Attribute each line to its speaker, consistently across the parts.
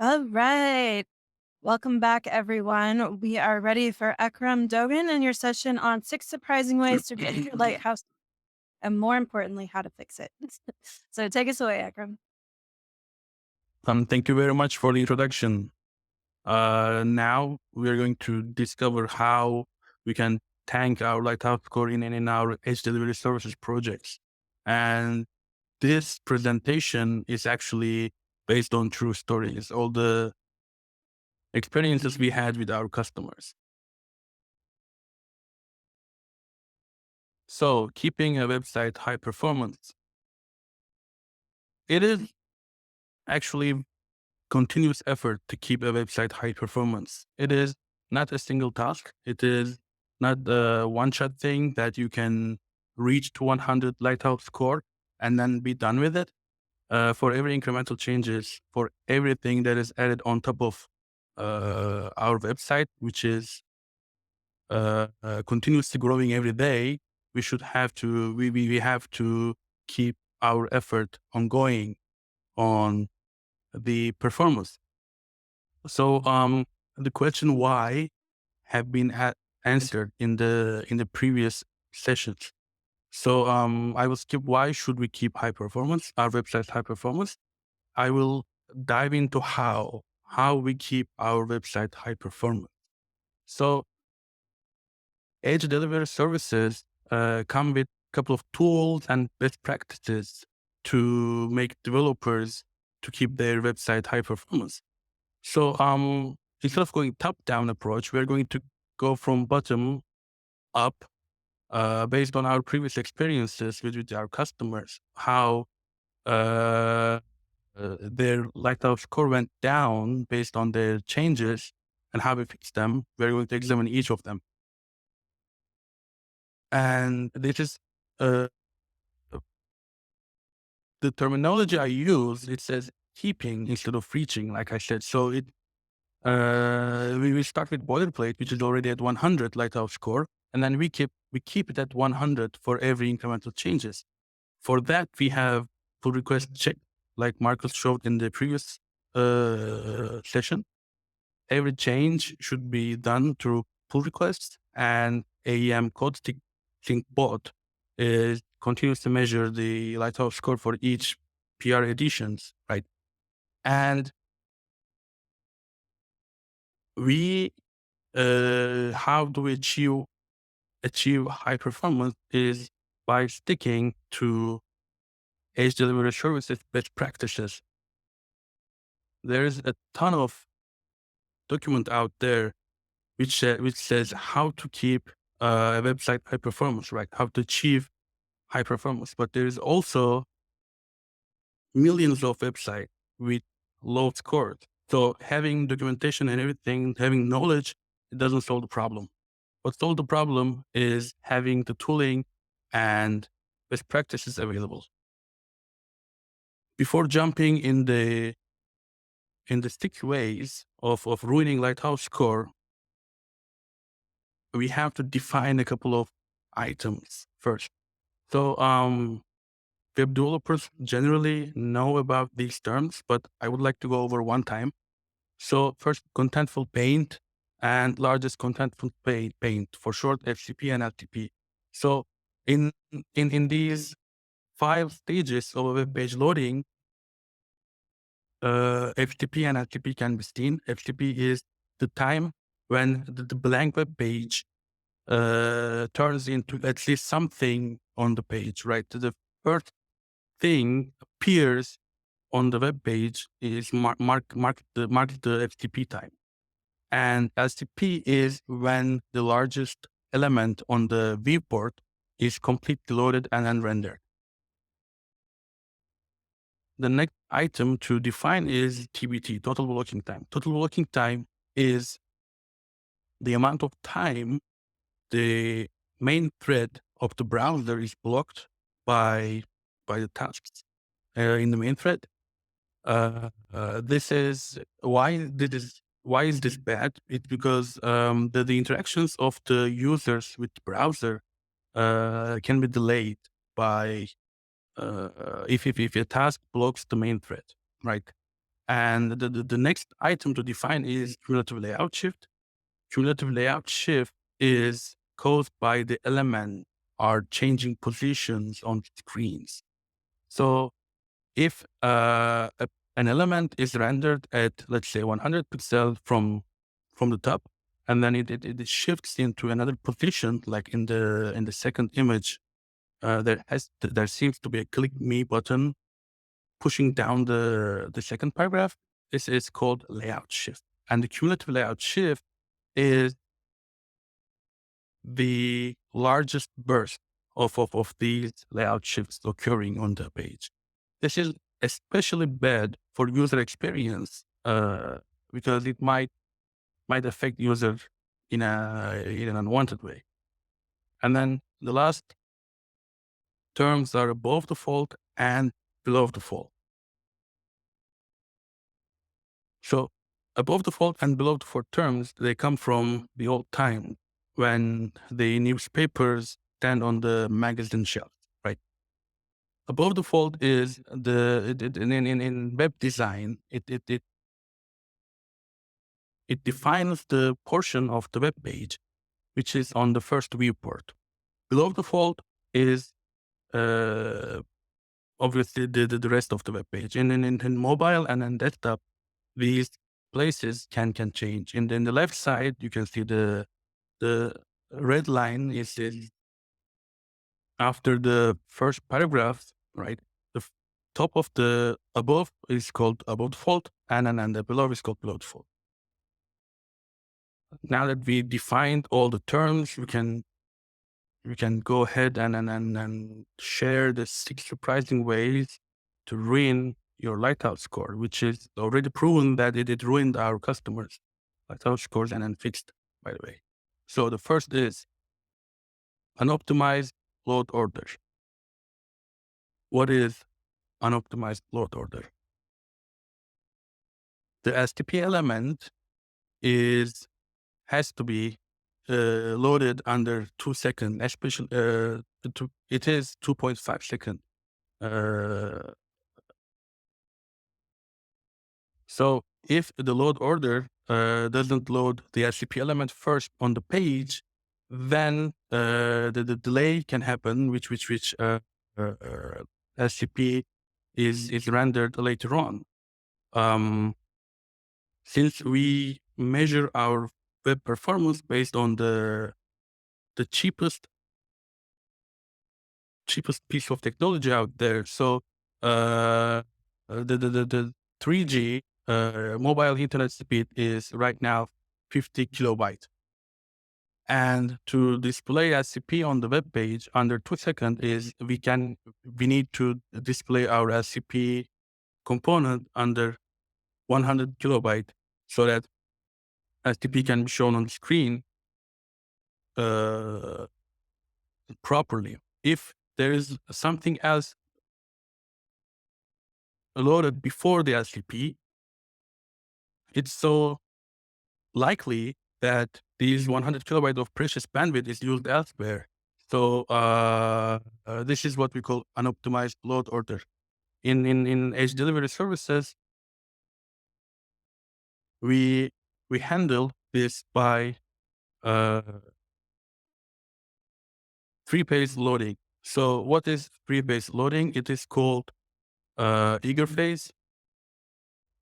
Speaker 1: All right. Welcome back, everyone. We are ready for Akram Dogan and your session on 6 surprising ways to get your lighthouse and, more importantly, how to fix it. So take us away, Akram.
Speaker 2: Thank you very much for the introduction. Now we're going to discover how we can tank our Lighthouse Score in our Edge Delivery Services projects. And this presentation is actually based on true stories, all the experiences we had with our customers. So keeping a website high performance, it is actually continuous effort to keep a website high performance. It is not a single task. It is not a one shot thing that you can reach to 100 Lighthouse score and then be done with it. For every incremental changes, for everything that is added on top of our website, which is continuously growing every day, we have to keep our effort ongoing on the performance. So the question why have been answered in the previous sessions. So I will skip why should we keep high performance, our website high performance. I will dive into how we keep our website high performance. So Edge Delivery Services come with a couple of tools and best practices to make developers to keep their website high performance. So instead of going top down approach, we're going to go from bottom up, based on our previous experiences with our customers, how their Lighthouse score went down based on their changes and how we fixed them. We're going to examine each of them. And this is uh, the terminology I use. It says keeping instead of reaching, like I said. So we start with boilerplate, which is already at 100 Lighthouse score, and then we keep it at 100 for every incremental changes. For that, we have pull request check, like Marcus showed in the previous session. Every change should be done through pull requests, and AEM code sync bot continues to measure the Lighthouse score for each PR editions, right? And we how do we achieve high performance is by sticking to Edge Delivery Services best practices. There is a ton of document out there which says how to keep a website high performance, right? How to achieve high performance. But there is also millions of websites with low scores. So having documentation and everything, having knowledge, it doesn't solve the problem. What solves the problem is having the tooling and best practices available. Before jumping in the sticky ways of ruining Lighthouse score, we have to define a couple of items first. So web developers generally know about these terms, but I would like to go over one time. So first, contentful paint and largest contentful paint, for short, FCP and LTP. So in these 5 stages of a web page loading, FTP and LTP can be seen. FTP is the time when the blank web page turns into at least something on the page, right? The first thing appears on the web page is mark the FTP time. And LTP is when the largest element on the viewport is completely loaded and then rendered. The next item to define is TBT, total blocking time. Total blocking time is the amount of time the main thread of the browser is blocked by the tasks in the main thread. This is why is this bad? It's because the interactions of the users with the browser can be delayed by if a task blocks the main thread, right? And the next item to define is cumulative layout shift. Cumulative layout shift is caused by the element are changing positions on screens. So if an element is rendered at, let's say, 100 pixels from the top, and then it shifts into another position, like in the second image, there seems to be a click me button pushing down the second paragraph. This is called layout shift, and the cumulative layout shift is the largest burst of these layout shifts occurring on the page. This is especially bad for user experience because it might affect user in an unwanted way. And then the last terms are above the fold and below the fold. So above the fold and below the fold terms, they come from the old time when the newspapers stand on the magazine shelf, right? Above the fold is in web design, it defines the portion of the web page which is on the first viewport. Below the fold is uh, obviously the rest of the web page. In mobile and in desktop, these places can change. And in the left side, you can see the red line is after the first paragraph, right? Top of the above is called above the fold, and the below is called below the fold. Now that we defined all the terms, we can go ahead and share the 6 surprising ways to ruin your Lighthouse score, which is already proven that it ruined our customers' Lighthouse scores and then fixed, by the way. So the first is unoptimized load order. What is unoptimized load order? The STP element is has to be loaded under 2 seconds, especially it is 2.5 seconds. Uh, so if the load order doesn't load the SCP element first on the page, then the delay can happen, which SCP is rendered later on. Since we measure our web performance based on the cheapest piece of technology out there. So the 3G mobile internet speed is right now 50 kilobyte. And to display SCP on the web page under 2 seconds is we need to display our SCP component under 100 kilobyte so that SCP can be shown on the screen uh, properly. If there is something else loaded before the SCP, it's so likely that these 100 kilobyte of precious bandwidth is used elsewhere. So this is what we call unoptimized load order. In edge delivery services, we handle this by uh, free-phase loading. So what is free-phase loading? It is called eager phase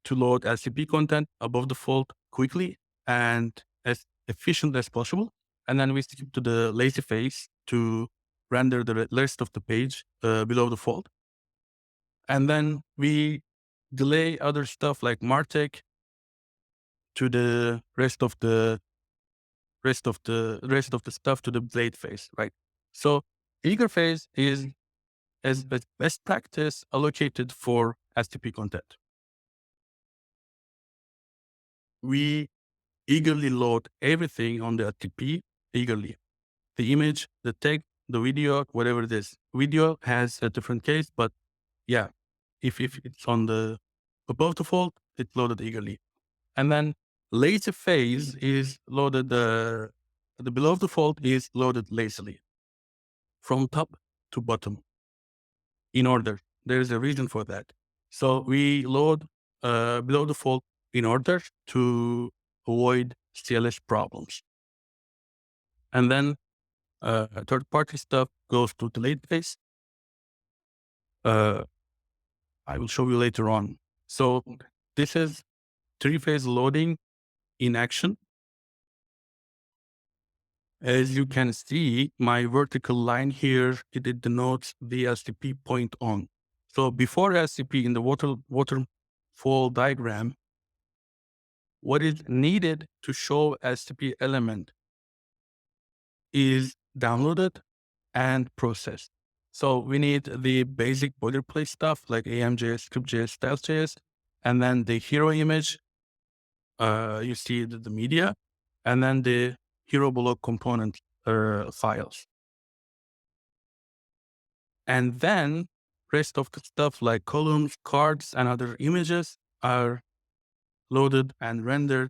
Speaker 2: to load LCP content above the fold quickly and as efficient as possible. And then we skip to the lazy phase to render the rest of the page below the fold. And then we delay other stuff like Martech to the rest of the stuff to the blade phase, right? So eager phase is as best practice allocated for STP content. We eagerly load everything on the STP eagerly. The image, the text, the video, whatever it is. Video has a different case, but yeah, if it's on the above the fold, it's loaded eagerly. And then lazy phase is loaded, the below the fold is loaded lazily from top to bottom in order. There is a reason for that. So we load below default in order to avoid CLS problems. And then third-party stuff goes to delayed phase. Uh, I will show you later on. So this is three-phase loading in action. As you can see, my vertical line here, it denotes the LCP point on. So before LCP in the waterfall diagram, what is needed to show LCP element is downloaded and processed. So we need the basic boilerplate stuff like AMJS, ScriptJS, StyleJS, and then the hero image. You see the media, and then the hero block component files. And then rest of the stuff like columns, cards, and other images are loaded and rendered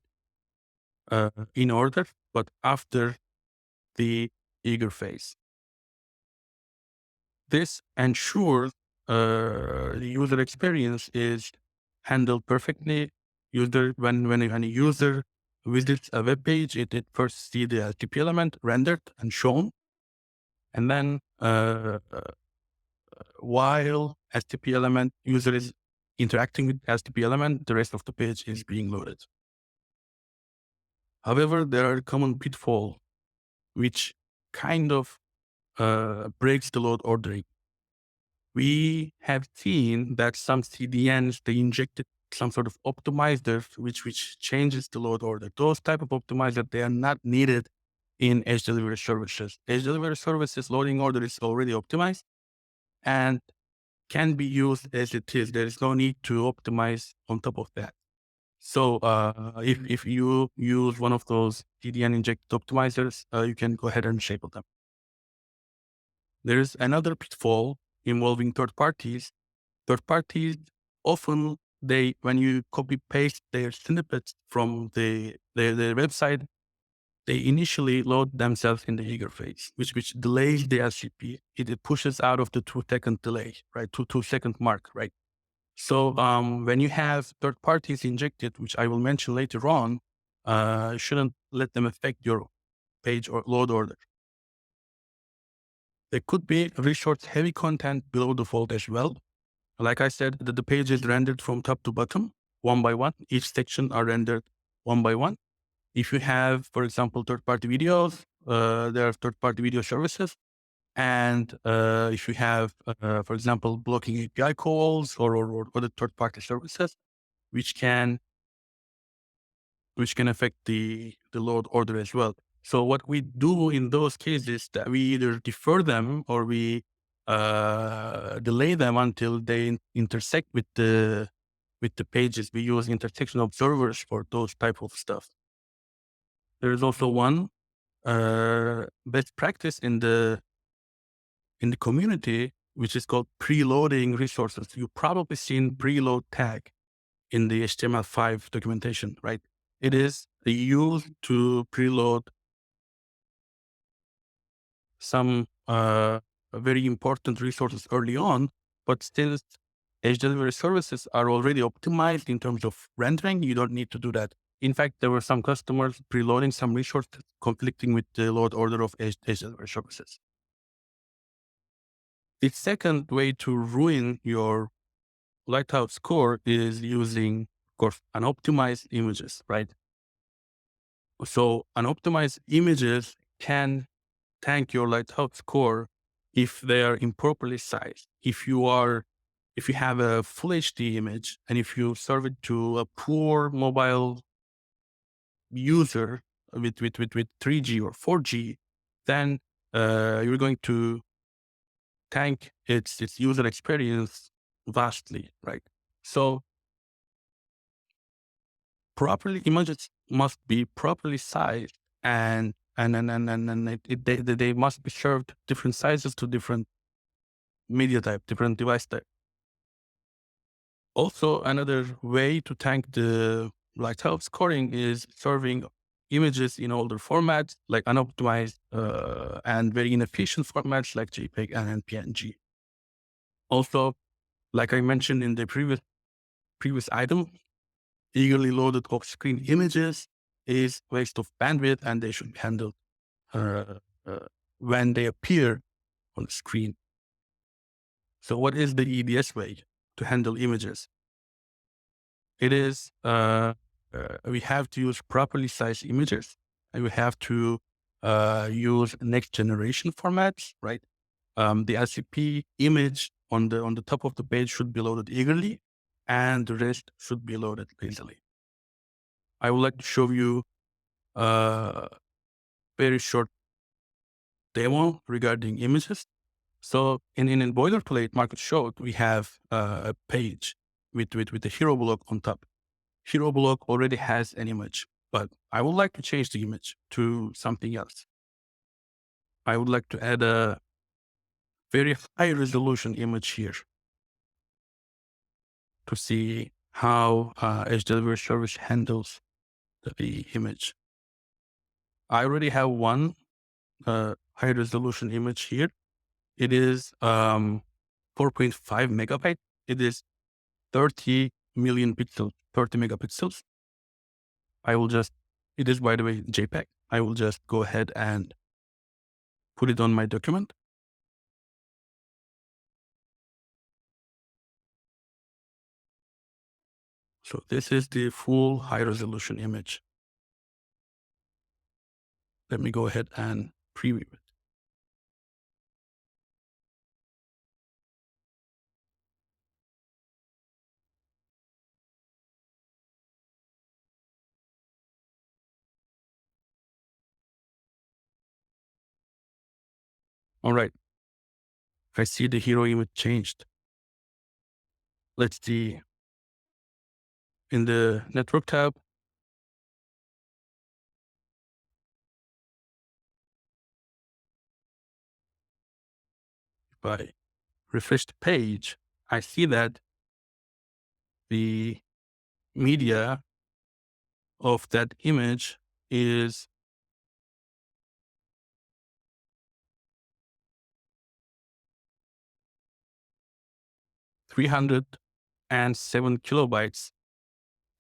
Speaker 2: in order, but after the eager phase. This ensures the user experience is handled perfectly. When a user visits a web page, it first sees the LTP element rendered and shown, and then while STP element user is interacting with STP element, the rest of the page is being loaded. However, there are common pitfalls which kind of breaks the load ordering. We have seen that some CDNs, they injected some sort of optimizer which changes the load order. Those type of optimizers, they are not needed in edge delivery services. Edge delivery services loading order is already optimized and can be used as it is. There is no need to optimize on top of that. So if you use one of those CDN injected optimizers, you can go ahead and disable them. There is another pitfall involving third parties. Third parties often when you copy paste their snippets from their website, they initially load themselves in the eager phase, which delays the LCP. It pushes out of the 2-second delay, right? 2-second mark, right? So when you have third parties injected, which I will mention later on, you shouldn't let them affect your page or load order. There could be resource heavy content below default as well. Like I said, the page is rendered from top to bottom, one by one. Each section are rendered one by one. If you have, for example, third-party videos, there are third-party video services. And if you have, for example, blocking API calls or other third-party services, which can affect the load order as well. So what we do in those cases that we either defer them or we delay them until they intersect with the pages. We use intersection observers for those type of stuff. There is also one best practice in the community, which is called preloading resources. You've probably seen preload tag in the HTML5 documentation, right? It is used to preload some very important resources early on, but still edge delivery services are already optimized in terms of rendering. You don't need to do that. In fact, there were some customers preloading some resources conflicting with the load order of edge delivery services. The second way to ruin your Lighthouse score is using, of course, unoptimized images, right? So unoptimized images can tank your Lighthouse score if they are improperly sized. If you have a full HD image and if you serve it to a poor mobile user with 3G or 4G, then you're going to tank its user experience vastly, right? So images must be properly sized and they must be served different sizes to different media type, different device type. Also, another way to tank the Lighthouse scoring is serving images in older formats, like unoptimized and very inefficient formats like JPEG and PNG. Also, like I mentioned in the previous previous item, eagerly loaded off-screen images is waste of bandwidth, and they should be handled uh, uh, when they appear on the screen. So what is the EDS way to handle images? It is, we have to use properly sized images, and we have to use next generation formats, right? The LCP image on the top of the page should be loaded eagerly, and the rest should be loaded lazily. I would like to show you a very short demo regarding images. So in boilerplate market showed, we have a page with a hero block on top. Hero block already has an image, but I would like to change the image to something else. I would like to add a very high resolution image here to see how HDelivery service handles the image. I already have one high resolution image here. It is 4.5 megabyte. It is 30 million pixels, 30 megapixels. It is, by the way, JPEG. I will just go ahead and put it on my document. So this is the full high resolution image. Let me go ahead and preview it. All right. I see the hero image changed. Let's see. In the network tab, if I refresh the page, I see that the media of that image is 307 kilobytes,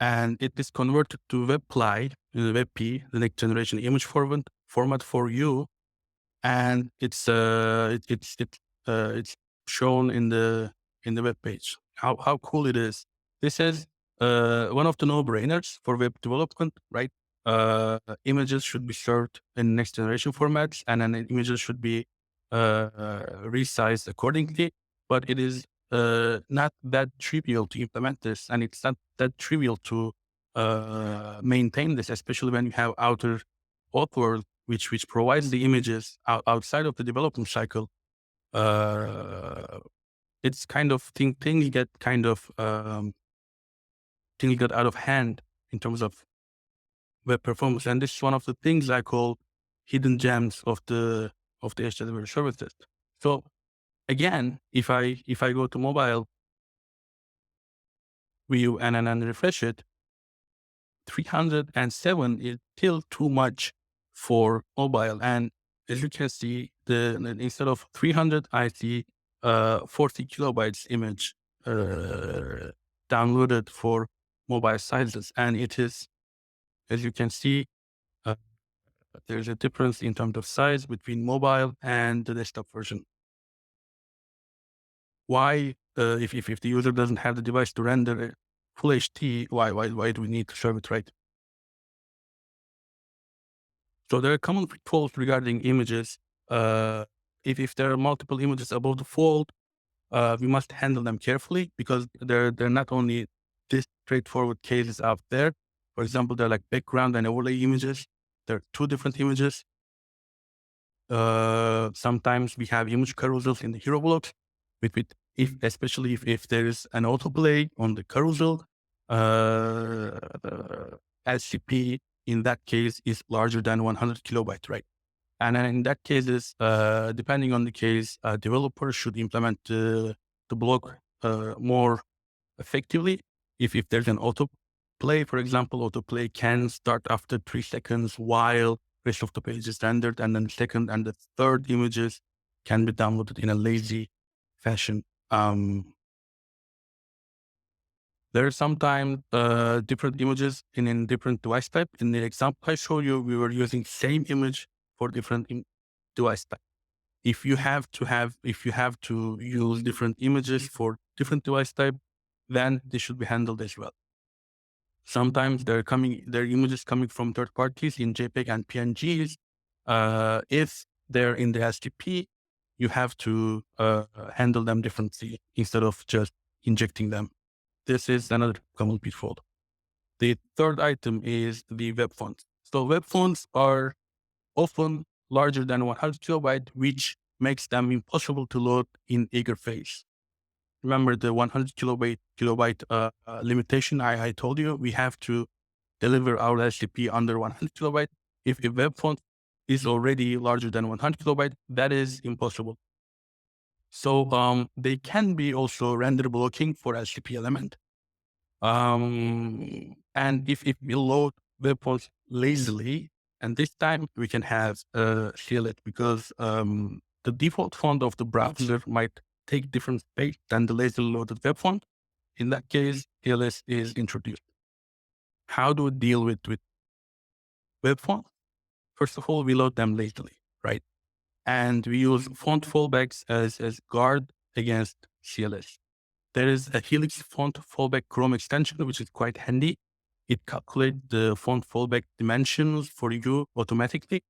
Speaker 2: and it is converted to WebPly, WebP, the next generation image format for you, and it's shown in the web page. How cool it is! This is one of the no-brainers for web development, right? Images should be served in next generation formats, and then images should be resized accordingly. But it is not that trivial to implement this, and it's not that trivial to maintain this, especially when you have outer author which provides the images outside of the development cycle. It's kind of things get kind of things get out of hand in terms of web performance, and this is one of the things I call hidden gems of the HTML services. So again, if I go to mobile view and then refresh it, 307 is still too much for mobile. And as you can see, instead of 300, I see 40 kilobytes image downloaded for mobile sizes. And it is, as you can see, uh, there's a difference in terms of size between mobile and the desktop version. Why, if the user doesn't have the device to render full HD, why do we need to serve it, right? So there are common pitfalls regarding images. If there are multiple images above the fold, we must handle them carefully because they're not only this straightforward cases out there. For example, they're like background and overlay images. They're two different images. Sometimes we have image carousels in the hero blocks, especially if there is an autoplay on the carousel. LCP in that case is larger than 100 kilobyte, right? And then in that cases, depending on the case, developers should implement the block more effectively. If there's an autoplay, for example, autoplay can start after 3 seconds while rest of the page is rendered, and then the second and the third images can be downloaded in a lazy fashion. There are sometimes different images in different device type. In the example I showed you, we were using same image for different device type. If you have to use different images for different device type, then this should be handled as well. Sometimes there are images coming from third parties in JPEG and PNGs. If they're in the SDP, you have to handle them differently instead of just injecting them. This is another common pitfall. The third item is the web fonts. So web fonts are often larger than 100 kilobyte, which makes them impossible to load in eager phase. Remember the 100 kilobyte limitation I told you? We have to deliver our HTTP under 100 kilobyte. If a web font is already larger than 100 kilobyte, that is impossible. So they can be also render blocking for HTTP element. And if we load web fonts lazily, and this time we can have CLS because the default font of the browser might take different space than the lazily loaded web font. In that case, CLS is introduced. How do we deal with web fonts? First of all, we load them lazily, right? And we use font fallbacks as guard against CLS. There is a Helix font fallback Chrome extension, which is quite handy. It calculates the font fallback dimensions for you automatically,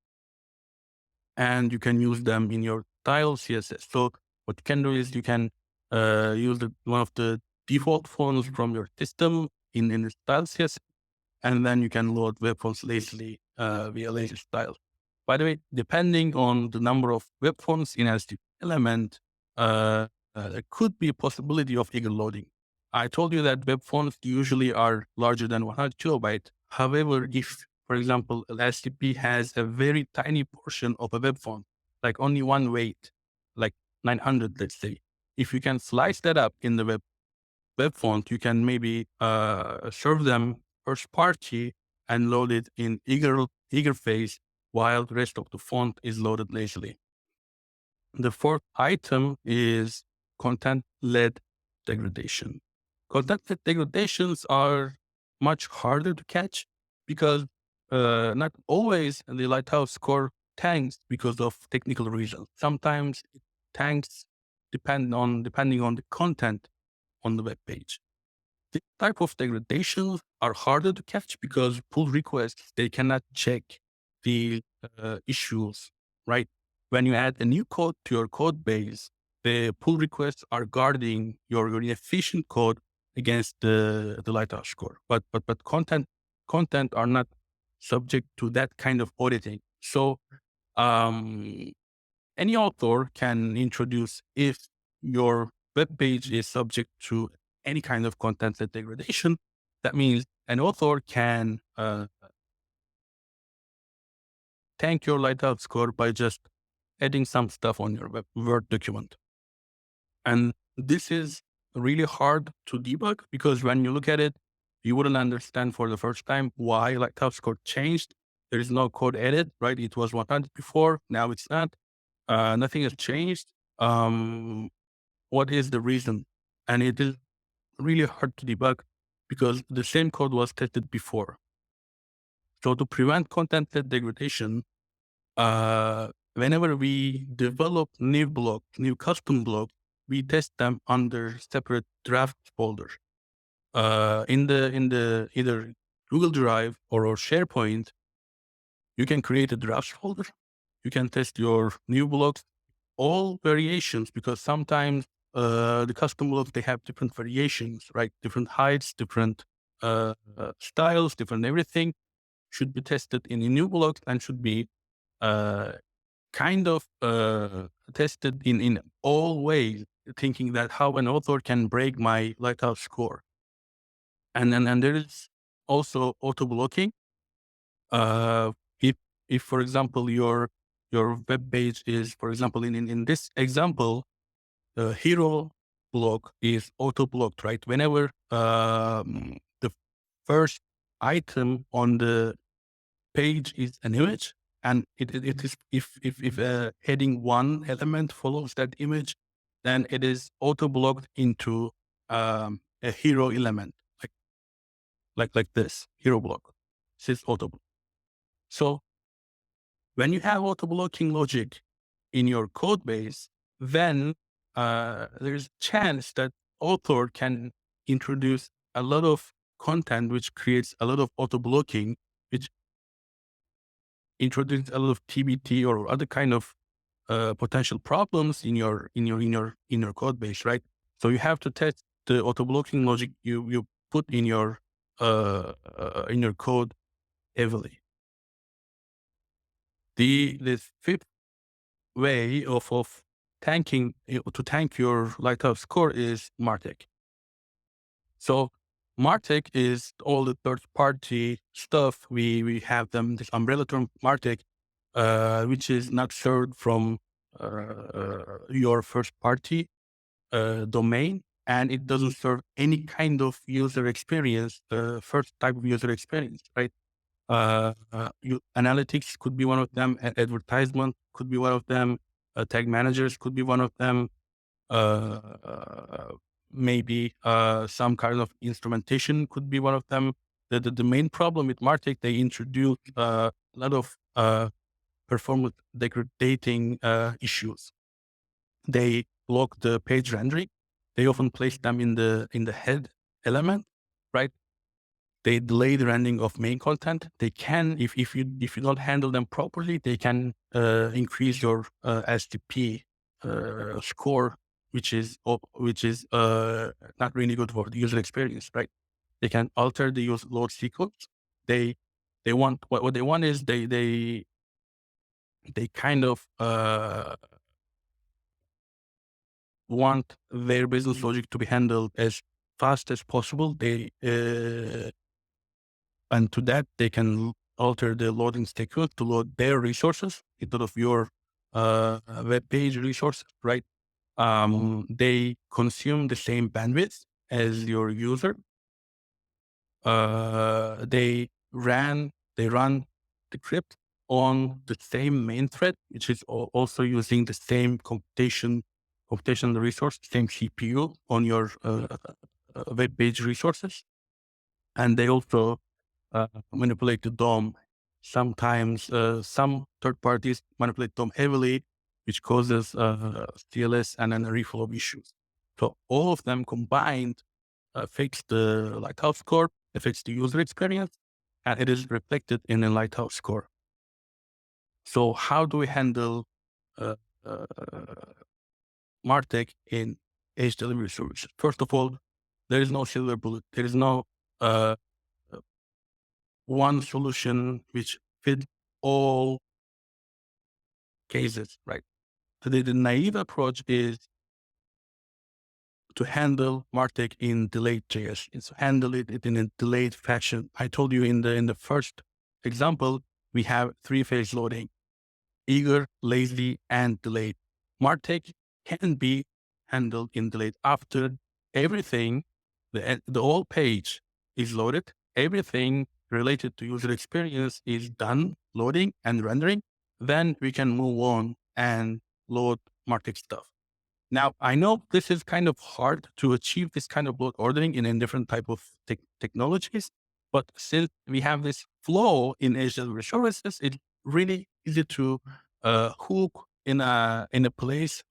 Speaker 2: and you can use them in your style CSS. So what you can do is you can use one of the default fonts from your system in the style CSS, and then you can load web fonts lazily via lazy style. By the way, depending on the number of web fonts in HTML element, there could be a possibility of eager loading. I told you that web fonts usually are larger than 100 kilobyte. However, if, for example, LSTP has a very tiny portion of a web font, like only one weight, like 900, let's say, if you can slice that up in the web font, you can maybe serve them first party and load it in eager phase while the rest of the font is loaded lazily. The fourth item is content-led degradation. Content-led degradations are much harder to catch because not always the Lighthouse Score tanks because of technical reasons. Sometimes it tanks depending on the content on the web page. This type of degradations are harder to catch because pull requests, they cannot check the issues, right? When you add a new code to your code base, the pull requests are guarding your inefficient code against the Lighthouse score. But content are not subject to that kind of auditing. So um, any author can introduce if your web page is subject to any kind of content-led degradation. That means an author can tank your Lighthouse score by just adding some stuff on your Word document. And this is really hard to debug because when you look at it, you wouldn't understand for the first time why Lighthouse score changed. There is no code edit, right? It was 100 before, now it's not. Nothing has changed. What is the reason? And it is really hard to debug because the same code was tested before. So to prevent content-led degradation, whenever we develop new custom block, we test them under separate draft folder. In the either Google Drive or SharePoint, you can create a draft folder. You can test your new blocks, all variations, because sometimes the custom blocks, they have different variations, right? Different heights, different styles, different everything should be tested in a new blocks and should be uh, kind of tested in all ways, thinking that how an author can break my Lighthouse score. And there is also auto blocking. Uh, if if for example your web page is, for example, in this example, the hero block is auto blocked, right? Whenever the first item on the page is an image, and it is if heading one element follows that image, then it is auto blocked into a hero element. like this hero block. This is auto. So when you have auto blocking logic in your code base, then there's a chance that author can introduce a lot of content which creates a lot of auto blocking, which introduces a lot of TBT or other kind of potential problems in your code base, right? So you have to test the auto blocking logic you put in your code heavily. The fifth way of tanking to tank your Lighthouse score is Martech. So Martech is all the third party stuff. We have them this umbrella term Martech, which is not served from your first party domain, and it doesn't serve any kind of user experience, first type of user experience, right? Analytics could be one of them. Advertisement could be one of them. Tag managers could be one of them. Uh, Maybe some kind of instrumentation could be one of them. The main problem with Martech, they introduced a lot of performance degrading issues. They block the page rendering. They often place them in the head element, right? They delay the rendering of main content. They can, if you don't handle them properly, they can increase your SDP score, which is not really good for the user experience, right? They can alter the use load sequence. They they want what they want is they kind of want their business logic to be handled as fast as possible. And to that, they can alter the loading sequence to load their resources instead of your web page resources, right? They consume the same bandwidth as your user. They run the script on the same main thread, which is also using the same computational resource, same CPU on your web page resources, and they also manipulate the DOM. Sometimes some third parties manipulate DOM heavily, which causes CLS and then reflow issues. So all of them combined affects the Lighthouse score, affects the user experience, and it is reflected in a Lighthouse score. So how do we handle uh, uh, Martech in edge delivery services? First of all, there is no silver bullet. There is no uh, one solution which fits all cases, right? So the naive approach is to handle Martech in delayed JS. It's handle it in a delayed fashion. I told you in the first example, we have three-phase loading: eager, lazy, and delayed. Martech can be handled in delayed after everything, the whole page is loaded. Everything related to user experience is done, loading and rendering. Then we can move on and load Martech stuff. Now, I know this is kind of hard to achieve this kind of load ordering in different type of technologies, but since we have this flow in Azure services, it's really easy to hook in a place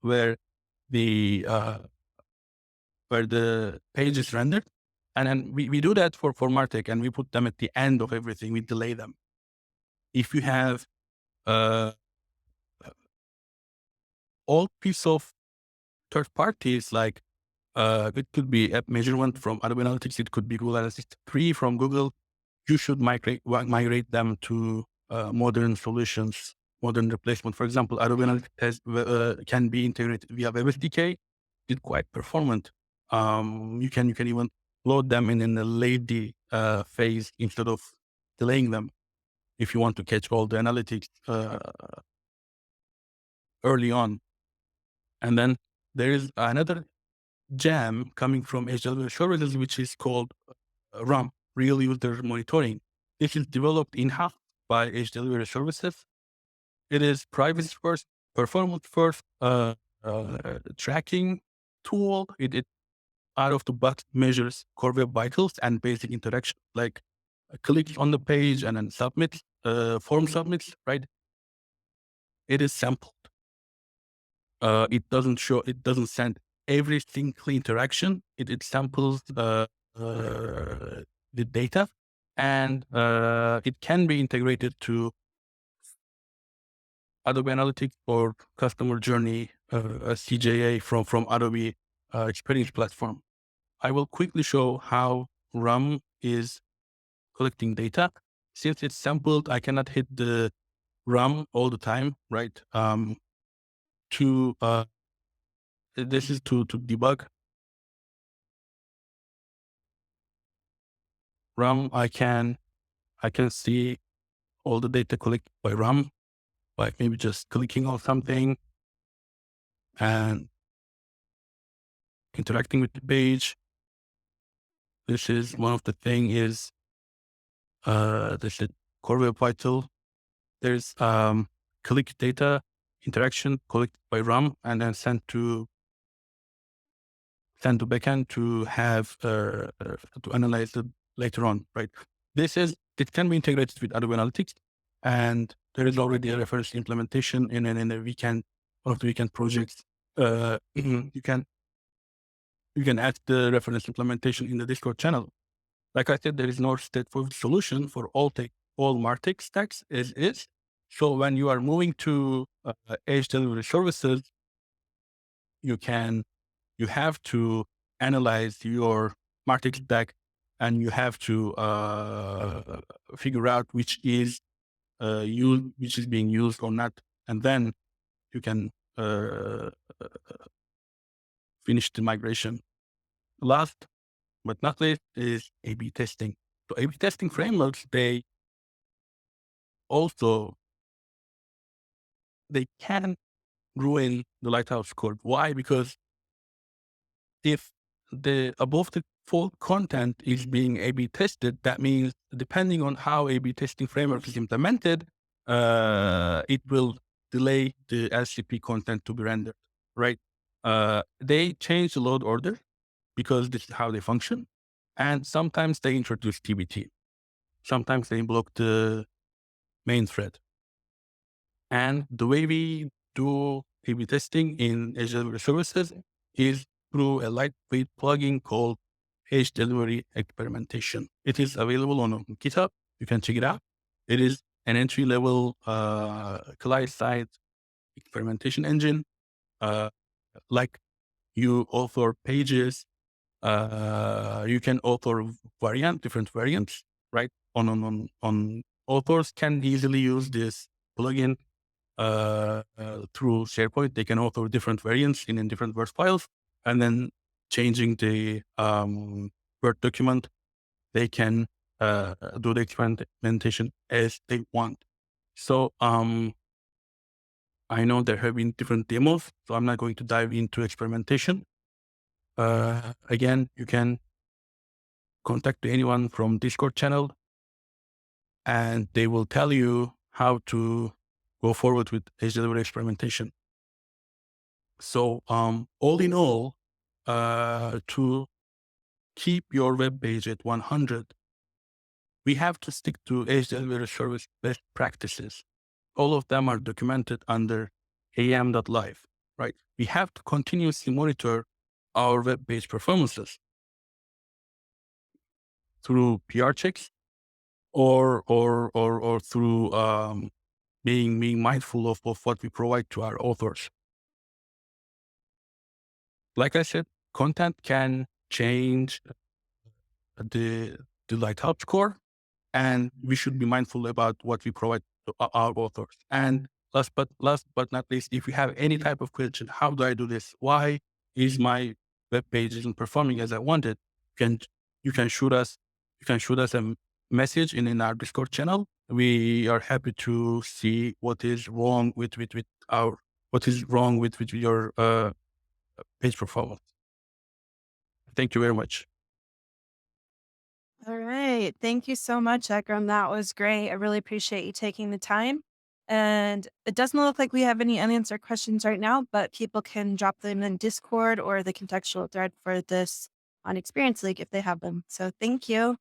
Speaker 2: the where the page is rendered, and then we do that for Martech, and we put them at the end of everything. We delay them. If you have uh, all piece of third parties like it could be app measurement from Adobe Analytics. It could be Google Analytics 3 from Google. You should migrate them to modern solutions, modern replacement. For example, Adobe Analytics can be integrated via Web SDK. It's quite performant. You can even load them in a lazy phase instead of delaying them if you want to catch all the analytics early on. And then there is another jam coming from HTML services, which is called RAM, Real User Monitoring. This is developed in-house by HTML services. It is privacy first, performance first tracking tool. It out of the box measures core web vitals and basic interaction, like click on the page and then submit, form submits, right? It is sampled. It doesn't send every single interaction. It samples the data, and it can be integrated to Adobe Analytics or customer journey, CJA from Adobe Experience Platform. I will quickly show how RAM is collecting data. Since it's sampled, I cannot hit the RAM all the time, right? To This is to debug RAM. I can see all the data collected by RAM by maybe just clicking on something and interacting with the page. This is one of the thing is this is core web vital. There's click data interaction collected by RAM and then sent to backend to have to analyze it later on, right? It can be integrated with Adobe Analytics, and there is already a reference implementation in the weekend, one of the weekend projects. You can add the reference implementation in the Discord channel. Like I said, there is no straightforward solution for all MarTech stacks as is. So when you are moving to edge delivery services, you can you have to analyze your MarTech stack, and you have to figure out which is being used or not, and then you can finish the migration. Last but not least is A/B testing. So A/B testing frameworks, also they can ruin the Lighthouse Score. Why? Because if the above the fold content is being A/B tested, that means depending on how A/B testing framework is implemented, it will delay the LCP content to be rendered. Right? They change the load order because this is how they function, and sometimes they introduce TBT. Sometimes they block the main thread. And the way we do A/B testing in Edge Delivery Services is through a lightweight plugin called Edge Delivery Experimentation. It is available on GitHub. You can check it out. It is an entry-level client-side experimentation engine. Uh, like you author pages, you can author different variants, right? On authors can easily use this plugin through SharePoint. They can author different variants in different Word files, and then changing the Word document, they can do the experimentation as they want. So I know there have been different demos, so I'm not going to dive into experimentation. Again, you can contact anyone from Discord channel, and they will tell you how to go forward with edge delivery experimentation. So, all in all, to keep your web page at 100, we have to stick to edge delivery service best practices. All of them are documented under am.live, right? We have to continuously monitor our web page performances through PR checks or through being mindful of what we provide to our authors. Like I said, content can change the Lighthouse Score, and we should be mindful about what we provide to our authors. And last but not least, if you have any type of question, how do I do this? Why is my web page isn't performing as I wanted? Can you can shoot us a message in our Discord channel. We are happy to see what is wrong with your page performance. Thank you very much.
Speaker 1: All right. Thank you so much, Ekram. That was great. I really appreciate you taking the time. And it doesn't look like we have any unanswered questions right now, but people can drop them in Discord or the contextual thread for this on Experience League if they have them. So thank you.